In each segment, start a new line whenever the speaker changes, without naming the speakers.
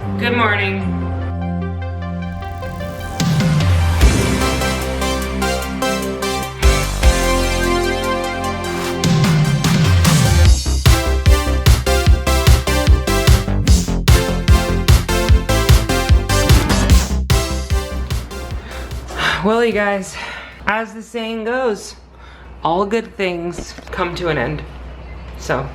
Good morning. Well, you guys, as the saying goes, all good things come to an end. So,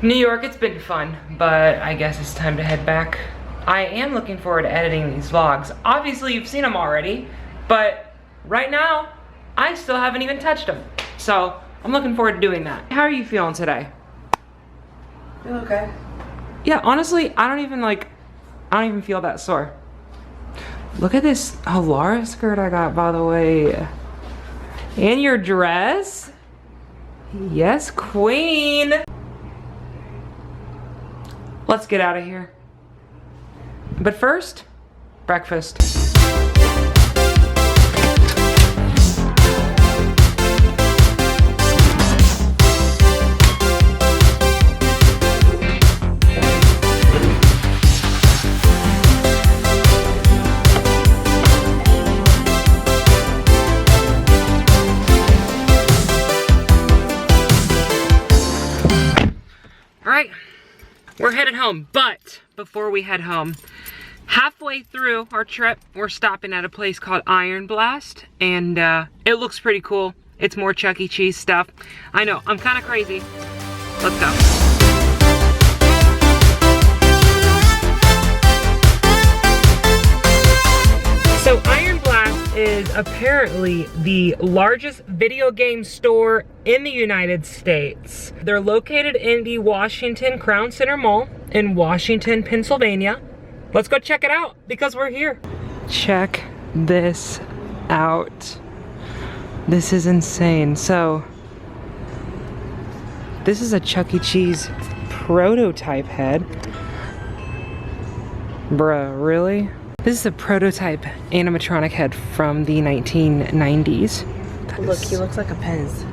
New York, it's been fun, but I guess it's time to head back. I am looking forward to editing these vlogs. Obviously, you've seen them already, but right now, I still haven't even touched them. So, I'm looking forward to doing that. How are you feeling today?
Feel okay.
Yeah, honestly, I don't even feel that sore. Look at this Halara skirt I got, by the way. And your dress? Yes, queen. Let's get out of here. But first, breakfast. Alright, we're headed home, but before we head home, halfway through our trip, we're stopping at a place called IronBlast's, and it looks pretty cool. It's more Chuck E. Cheese stuff. I know, I'm kind of crazy. Let's go. So IronBlast's is apparently the largest video game store in the United States. They're located in the Washington Crown Center Mall in Washington, Pennsylvania. Let's go check it out because we're here. Check this out. This is insane. So, this is a Chuck E. Cheese prototype head. Bruh, really? This is a prototype animatronic head from the 1990s.
Look, he looks like a Pez.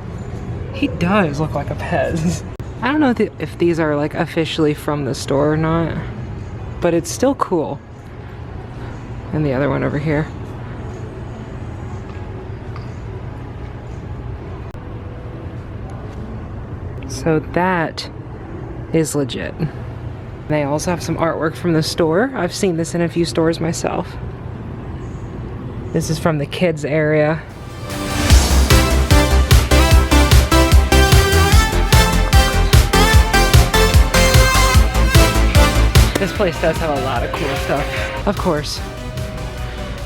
He does look like a Pez. I don't know if these are like officially from the store or not, but it's still cool. And the other one over here. So that is legit. They also have some artwork from the store. I've seen this in a few stores myself. This is from the kids area. This place does have a lot of cool stuff. Of course.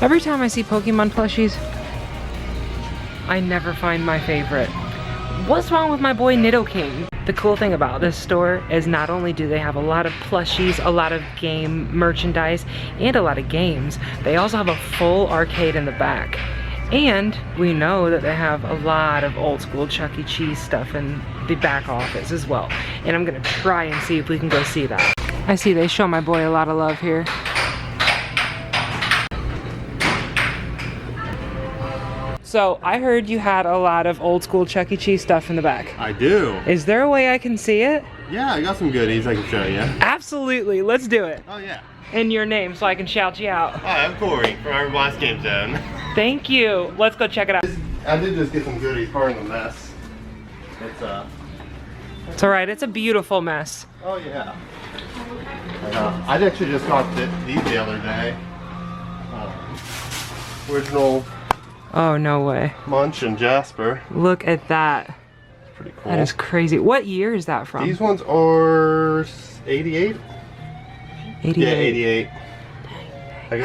Every time I see Pokemon plushies, I never find my favorite. What's wrong with my boy Nidoking? The cool thing about this store is not only do they have a lot of plushies, a lot of game merchandise, and a lot of games, they also have a full arcade in the back. And we know that they have a lot of old school Chuck E. Cheese stuff in the back office as well. And I'm gonna try and see if we can go see that. I see they show my boy a lot of love here. So, I heard you had a lot of old school Chuck E. Cheese stuff in the back.
I do.
Is there a way I can see it?
Yeah, I got some goodies I can show you.
Absolutely, let's do it.
Oh yeah.
In your name so I can shout you out.
Hi, I'm Corey from IronBlast's Game Zone.
Thank you. Let's go check it out.
I did just get some goodies, pardon the mess.
It's alright, it's a beautiful mess.
Oh yeah. I actually just got these the other day. Original
Oh, no way.
Munch and Jasper.
Look at that.
Pretty cool.
That is crazy. What year is that from?
These ones are 88?
88.
Yeah, 88.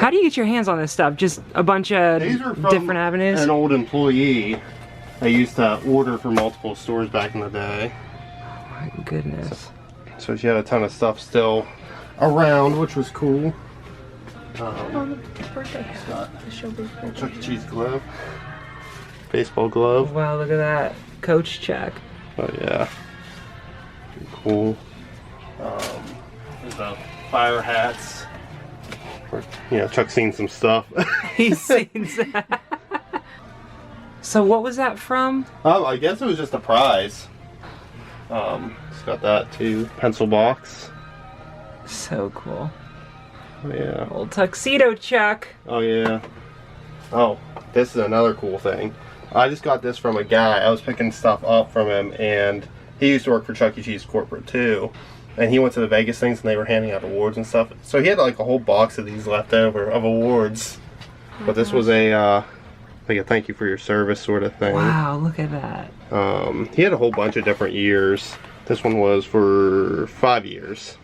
How do you get your hands on this stuff? Just a bunch of
These are from
different avenues?
an old employee. I used to order for multiple stores back in the day.
Oh my goodness.
So she had a ton of stuff still around, which was cool.
On the birthday hat. The showbiz birthday.
Chuck E. Cheese glove. Baseball glove.
Wow, look at that. Coach check.
Oh yeah. Pretty cool. There's the fire hats. You know, Chuck's seen some stuff.
He's seen that. So what was that from?
I guess it was just a prize. It's got that too. Pencil box.
So cool.
Oh, yeah.
Old tuxedo Chuck.
Oh, yeah. Oh, this is another cool thing. I just got this from a guy. I was picking stuff up from him, and he used to work for Chuck E. Cheese corporate too. And he went to the Vegas things, and they were handing out awards and stuff. So he had like a whole box of these left over of awards. But this was a like a thank you for your service sort of thing.
Wow, look at that.
He had a whole bunch of different years. This one was for 5 years.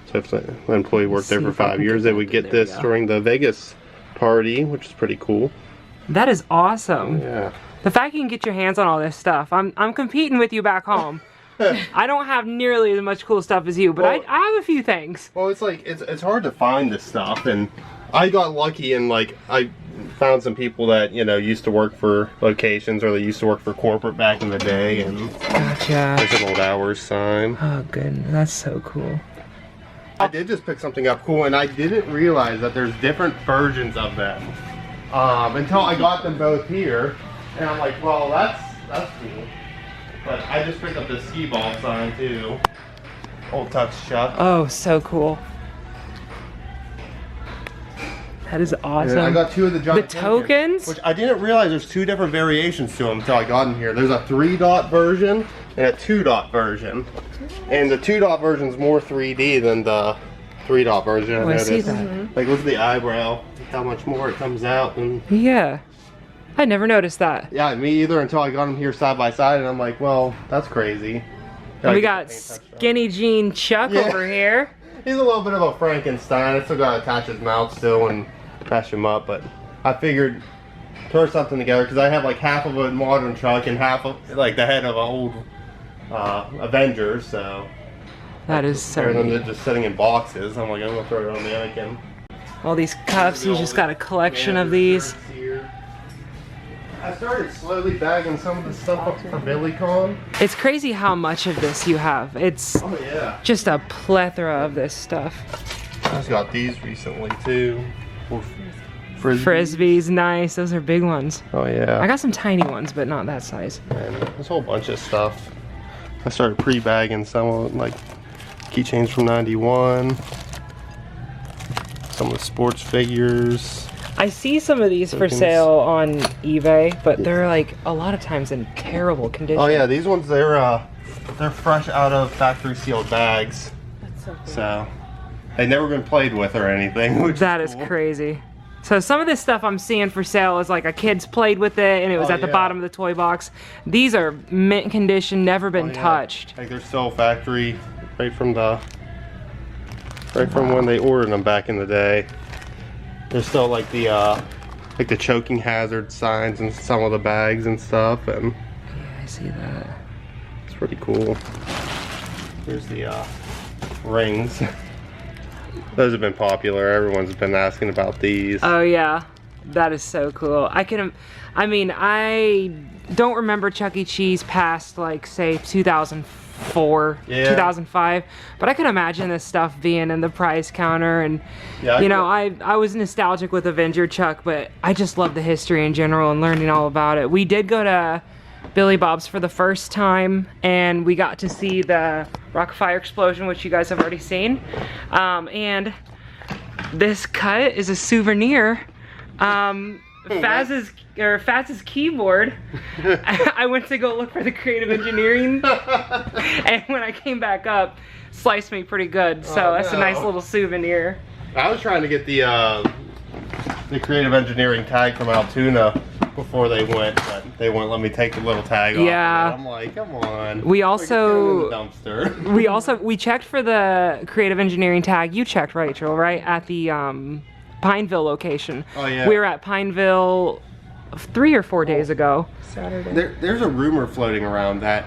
So if the employee worked there for 5 years, they would get this during the Vegas party, which is pretty cool.
That is awesome.
Yeah.
The fact you can get your hands on all this stuff. I'm competing with you back home. I don't have nearly as much cool stuff as you, but I have a few things.
Well, it's like it's hard to find this stuff, and I got lucky and like I found some people that, you know, used to work for locations, or they used to work for corporate back in the day, and
Gotcha.
there's an old hours sign.
Oh goodness, that's so cool.
I did just pick something up cool, and I didn't realize that there's different versions of them until I got them both here, and I'm like, well, that's cool. But I just picked up the ski ball sign too. Old Tux Chuck.
Oh, so cool. That is awesome.
And I got 2 of the giant
tokens,
which I didn't realize there's 2 different variations to them until I got in here. There's a 3-dot version and a 2-dot version. And the 2-dot version is more 3D than the 3-dot version.
Oh, I see that.
Like, look at the eyebrow, how much more it comes out. And
yeah, I never noticed that.
yeah, me either, until I got them here side by side, and I'm like, well, that's crazy.
And we got Skinny Jean Chuck over here.
He's a little bit of a Frankenstein. I still gotta attach his mouth still and patch him up, but I figured throw something together because I have like half of a modern Chuck and half of like the head of an old Avengers. So
that is so
rather than
neat.
just sitting in boxes, I'm like, I'm gonna throw it on the mannequin.
All these cups, you just got a collection of these.
I started slowly bagging some of the stuff up for BillyCon.
It's crazy how much of this you have. It's
Oh yeah.
just a plethora of this stuff.
I just got these recently too.
Frisbees, nice. Those are big ones.
Oh yeah.
I got some tiny ones, but not that size.
And there's a whole bunch of stuff. I started pre-bagging some of them, like keychains from '91, some of the sports figures.
I see some of these for sale on eBay, but they're like a lot of times in terrible condition.
Oh yeah, these ones they're fresh out of factory sealed bags.
That's so cool.
So they've never been played with or anything. Which
That
is
is
cool.
crazy. So some of this stuff I'm seeing for sale is like a kid's played with it and it was at the bottom of the toy box. These are mint condition, never been touched.
Like they're still factory, right from when they ordered them back in the day. There's still like the choking hazard signs in some of the bags and stuff, and
Yeah, I see that.
it's pretty cool. Here's the rings. Those have been popular. Everyone's been asking about these.
Oh yeah, that is so cool. I don't remember Chuck E. Cheese past like say 2004, 2005, but I can imagine this stuff being in the prize counter, and you know, I was nostalgic with Avenger Chuck, but I just love the history in general and learning all about it. We did go to Billy Bob's for the first time, and we got to see the Rock Fire Explosion, which you guys have already seen. And this cut is a souvenir. Faz's keyboard. I went to go look for the creative engineering, and when I came back up, sliced me pretty good. So that's a nice little souvenir.
I was trying to get the creative engineering tag from Altoona before they went, but they wouldn't let me take the little tag off.
Yeah.
I'm like, come on.
We also
dumpster.
we checked for the creative engineering tag. You checked, Rachel, right? At the Pineville location.
Oh yeah.
We were at Pineville 3 or 4 days ago.
Saturday.
There's a rumor floating around that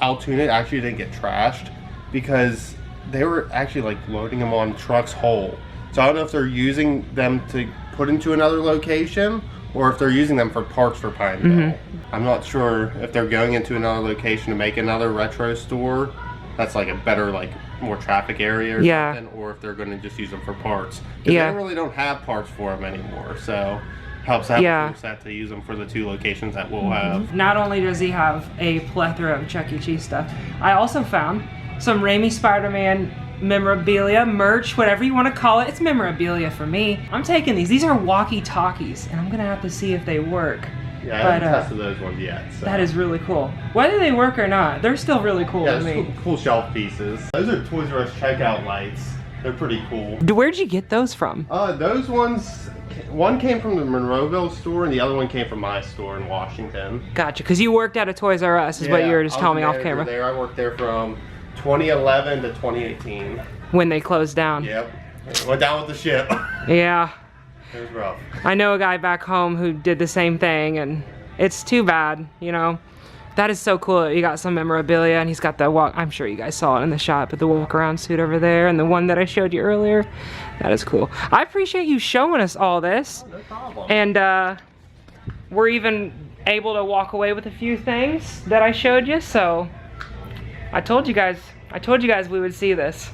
Altoona actually didn't get trashed because they were actually like loading them on trucks whole. So I don't know if they're using them to put into another location or if they're using them for parts for Pineville. I'm not sure if they're going into another location to make another retro store that's like a better, like more traffic area or something, or if they're going to just use them for parts. Because they really don't have parts for them anymore, so helps out with set to use them for the 2 locations that we'll have.
Not only does he have a plethora of Chuck E. Cheese stuff, I also found some Raimi Spider-Man memorabilia, merch, whatever you want to call it. It's memorabilia for me. I'm taking these. These are walkie-talkies, and I'm gonna have to see if they work.
Yeah, I haven't tested those ones yet. So.
That is really cool. Whether they work or not, they're still really cool to me.
Cool shelf pieces. Those are Toys R Us checkout lights. They're pretty cool.
Where'd you get those from?
Those ones, one came from the Monroeville store and the other one came from my store in Washington.
Gotcha, because you worked at a Toys R Us is what you were just telling me off camera.
There, I worked there from 2011 to 2018.
When they closed down.
Yep. Went down with the ship.
Yeah.
It was rough.
I know a guy back home who did the same thing, and it's too bad, you know. That is so cool. You got some memorabilia, and he's got the walk. I'm sure you guys saw it in the shot, but the walk-around suit over there, and the one that I showed you earlier. That is cool. I appreciate you showing us all this.
Oh, no problem.
And we're even able to walk away with a few things that I showed you. So I told you guys we would see this.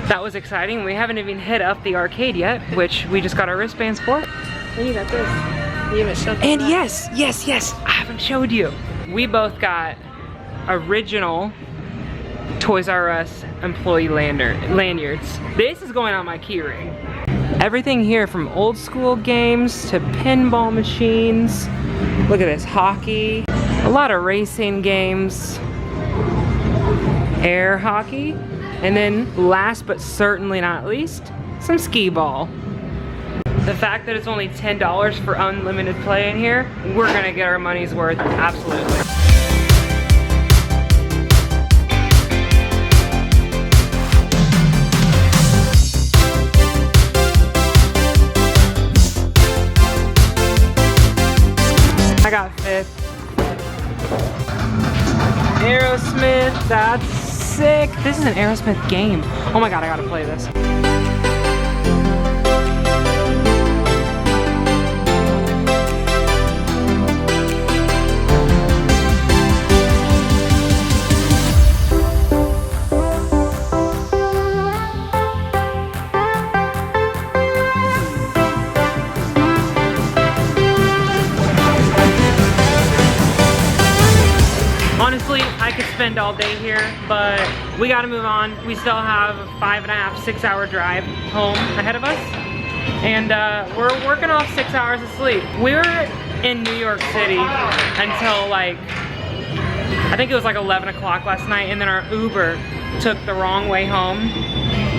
That was exciting. We haven't even hit up the arcade yet, which we just got our wristbands for.
And you got this. You haven't showed
And
that.
yes, I haven't showed you. We both got original Toys R Us employee lanyards. This is going on my key ring. Everything here from old school games to pinball machines. Look at this, hockey. A lot of racing games. Air hockey. And then last but certainly not least, some skee ball. The fact that it's only $10 for unlimited play in here, we're gonna get our money's worth, absolutely. I got 5th. Aerosmith, that's sick. This is an Aerosmith game. Oh my god, I gotta play this. Honestly, I could spend all day here, but we gotta move on. We still have a 5.5, 6-hour drive home ahead of us. And we're working off 6 hours of sleep. We were in New York City until like, I think it was like 11 o'clock last night, and then our Uber took the wrong way home.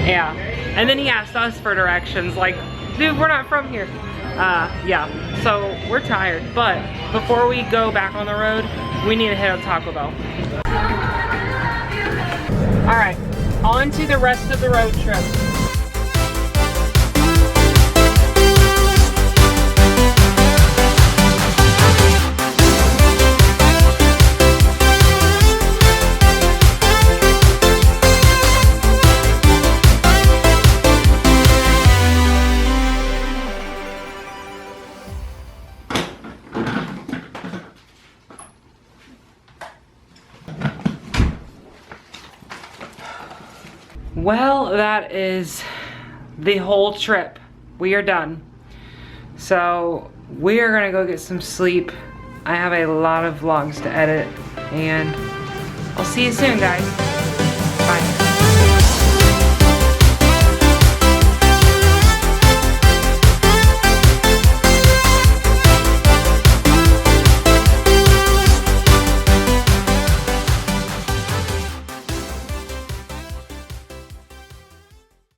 Yeah, and then he asked us for directions, like, dude, we're not from here. Yeah, so we're tired, but before we go back on the road, we need to hit up Taco Bell. All right, on to the rest of the road trip. Well, that is the whole trip. We are done. So we are gonna go get some sleep. I have a lot of vlogs to edit, and I'll see you soon, guys.